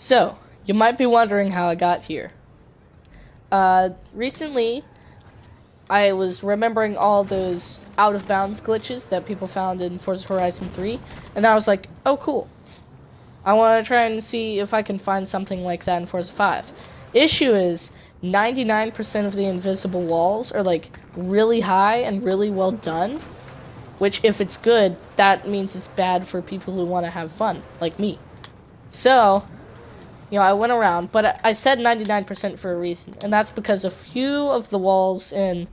So, you might be wondering how I got here. Recently, I was remembering all those out-of-bounds glitches that people found in Forza Horizon 3, and I was like, oh cool. I want to try and see if I can find something like that in Forza 5. Issue is, 99% of the invisible walls are, like, really high and really well done, which, if it's good, that means it's bad for people who want to have fun, like me. So, I went around, but I said 99% for a reason, and that's because a few of the walls in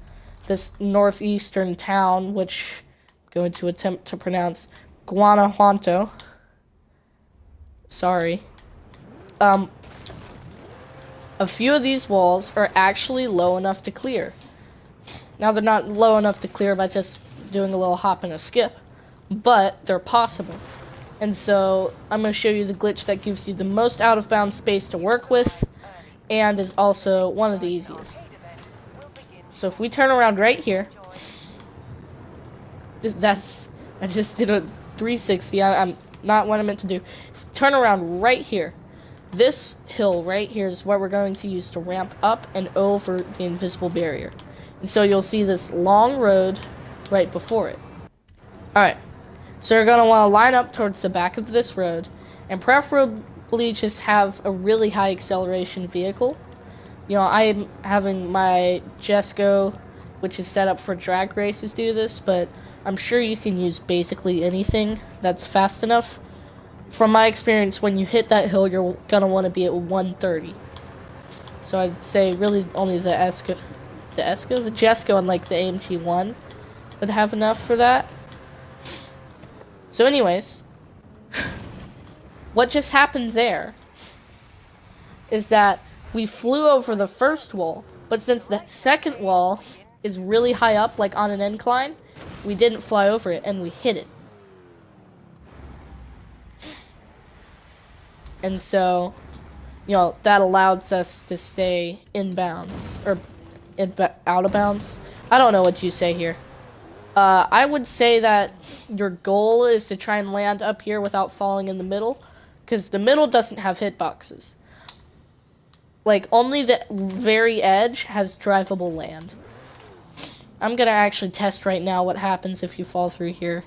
this northeastern town, which I'm going to attempt to pronounce Guanajuato, sorry, a few of these walls are actually low enough to clear. Now, they're not low enough to clear by just doing a little hop and a skip, but they're possible. And so, I'm going to show you the glitch that gives you the most out-of-bounds space to work with, and is also one of the easiest. So if we turn around right here, I just did a 360, I'm not what I meant to do. If we turn around right here, this hill right here is what we're going to use to ramp up and over the invisible barrier. And so you'll see this long road right before it. Alright. So you're going to want to line up towards the back of this road, and preferably just have a really high acceleration vehicle. I'm having my Jesco, which is set up for drag races, do this, but I'm sure you can use basically anything that's fast enough. From my experience, when you hit that hill, you're going to want to be at 130. So I'd say really only the Jesco and like the AMG 1 would have enough for that. So anyways, what just happened there is that we flew over the first wall, but since the second wall is really high up, like on an incline, we didn't fly over it, and we hit it. And so, that allows us to stay in bounds, or out of bounds. I don't know what you say here. I would say that your goal is to try and land up here without falling in the middle, because the middle doesn't have hitboxes. Like, only the very edge has drivable land. I'm gonna actually test right now what happens if you fall through here,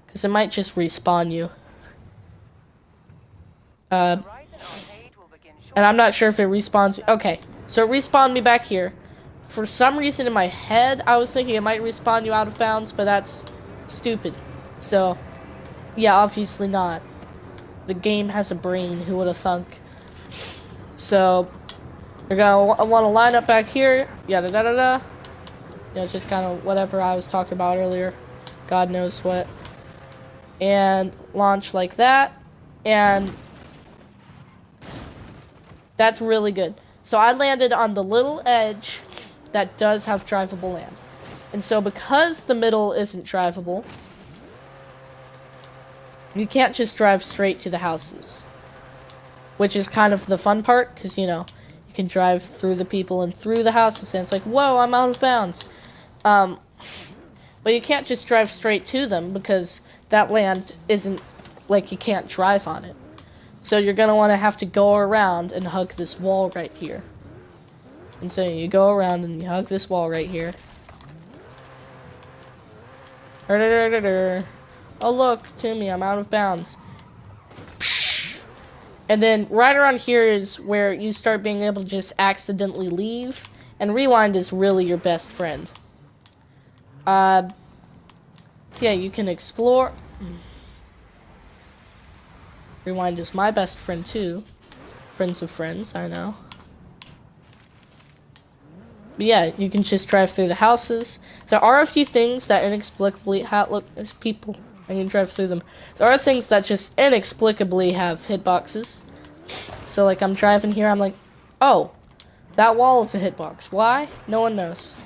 because it might just respawn you. And I'm not sure if it respawns. Okay, so it respawned me back here. For some reason in my head, I was thinking it might respawn you out of bounds, but that's stupid. So, yeah, obviously not. The game has a brain, who would have thunk? So, you're gonna want to line up back here, yada da da da. Just kind of whatever I was talking about earlier. God knows what. And launch like that. And that's really good. So I landed on the little edge that does have drivable land. And so because the middle isn't drivable, you can't just drive straight to the houses. Which is kind of the fun part, because, you can drive through the people and through the houses, and it's like, whoa, I'm out of bounds. But you can't just drive straight to them, because that land isn't, like, you can't drive on it. So you're going to want to have to go around and hug this wall right here. And so you go around and you hug this wall right here. Oh, look, Timmy, I'm out of bounds. And then right around here is where you start being able to just accidentally leave. And rewind is really your best friend. So yeah, you can explore. Rewind is my best friend too. Friends of friends, I know. But yeah, you can just drive through the houses. There are a few things that inexplicably look as people. I can drive through them. There are things that just inexplicably have hitboxes. So like I'm driving here, I'm like, oh, that wall is a hitbox. Why? No one knows.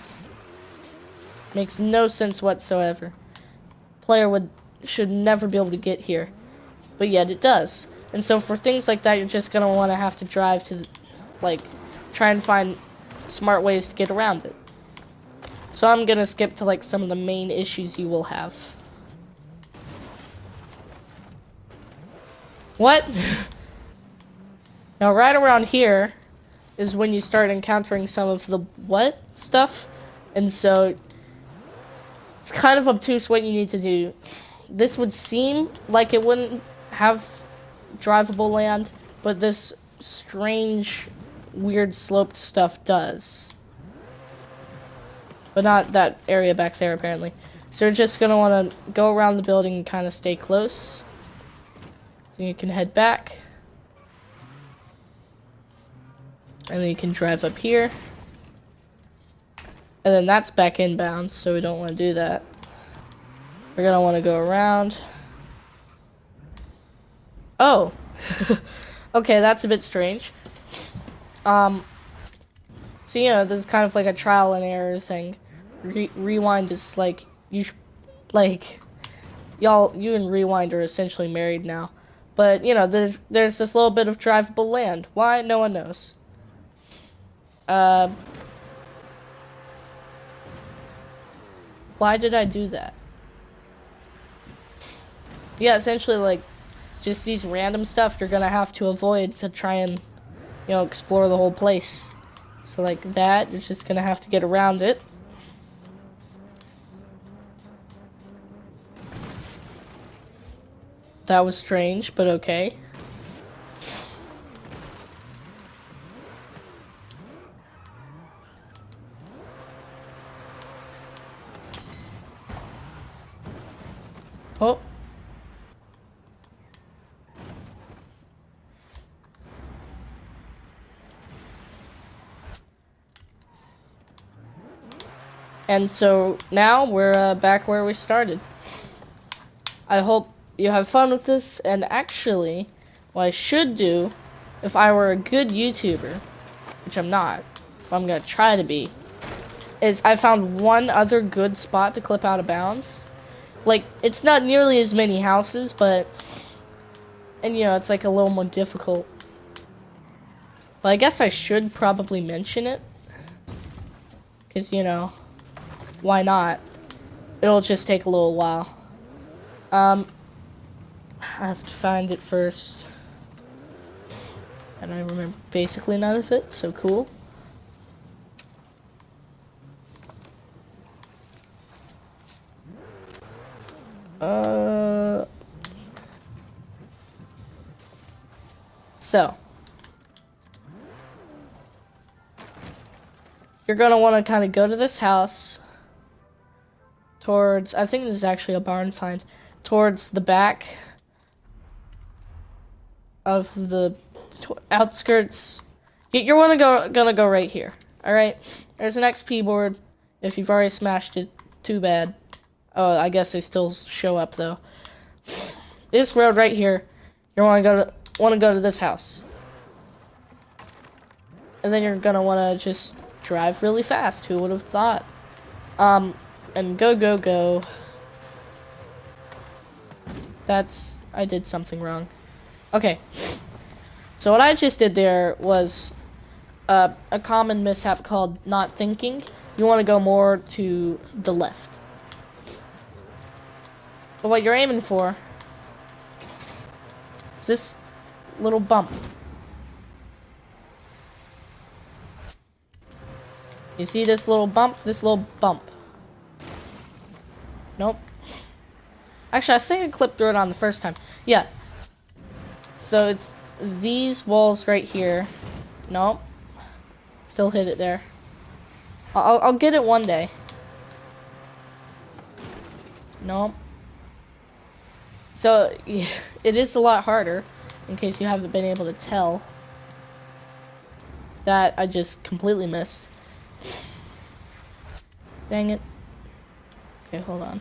Makes no sense whatsoever. Player should never be able to get here. But yet it does. And so for things like that, you're just going to want to have to drive to, try and find smart ways to get around it. So I'm going to skip to, some of the main issues you will have. What? Now, right around here is when you start encountering some of the what stuff, and so it's kind of obtuse what you need to do. This would seem like it wouldn't have drivable land, but this strange, weird sloped stuff does. But not that area back there, apparently. So you're just going to want to go around the building and kind of stay close. Then you can head back. And then you can drive up here. And then that's back inbound, so we don't want to do that. We're going to want to go around. Oh! Okay, that's a bit strange. So, you know, this is kind of like a trial and error thing. Rewind is like, you and Rewind are essentially married now. But, you know, there's this little bit of drivable land. Why? No one knows. Why did I do that? Yeah, essentially, like, just these random stuff you're gonna have to avoid to try and, you know, explore the whole place. So, like that, you're just gonna have to get around it. That was strange, but okay. Oh. And so now we're back where we started. I hope you have fun with this, and actually, what I should do, if I were a good YouTuber, which I'm not, but I'm gonna try to be, is I found one other good spot to clip out of bounds. Like, it's not nearly as many houses, but, and you know, it's like a little more difficult. But I guess I should probably mention it, because, you know, why not? It'll just take a little while. I have to find it first. And I remember basically none of it, so cool. So. You're gonna want to kind of go to this house towards, I think this is actually a barn find, towards the back of the outskirts. You're gonna go right here. All right. There's an XP board. If you've already smashed it, too bad. Oh, I guess they still show up though. This road right here. You want to go to this house, and then you're gonna want to just drive really fast. Who would have thought? And go. I did something wrong. Okay. So what I just did there was a common mishap called not thinking. You want to go more to the left. But what you're aiming for is this little bump. You see this little bump? This little bump. Nope. Actually, I think I clipped through it on the first time. Yeah. So it's these walls right here. Nope. Still hit it there. I'll get it one day. Nope. So, yeah, it is a lot harder, in case you haven't been able to tell. That I just completely missed. Dang it. Okay, hold on.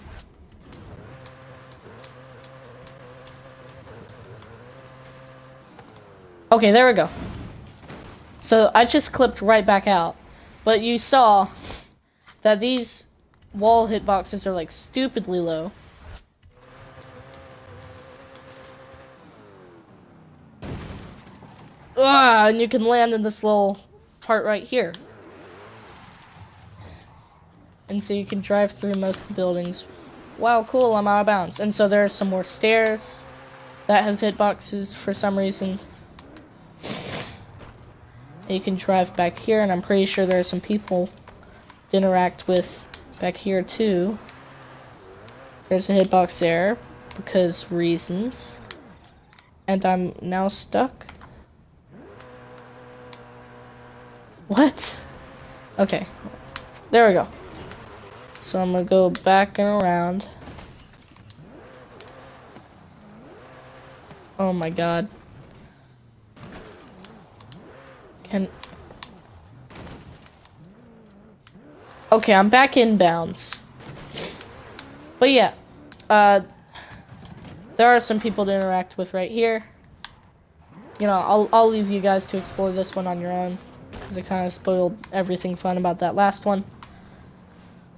Okay, there we go. So I just clipped right back out. But you saw that these wall hitboxes are like stupidly low. And you can land in this little part right here. And so you can drive through most of the buildings. Wow, cool, I'm out of bounds. And so there are some more stairs that have hitboxes for some reason. You can drive back here, and I'm pretty sure there are some people to interact with back here too. There's a hitbox there, because reasons. And I'm now stuck. What? Okay. There we go. So I'm gonna go back and around. Oh my god. Okay, I'm back inbounds. But yeah, there are some people to interact with right here. You know, I'll leave you guys to explore this one on your own, because it kind of spoiled everything fun about that last one.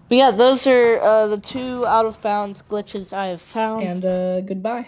But yeah, those are the 2 out-of-bounds glitches I have found. And goodbye.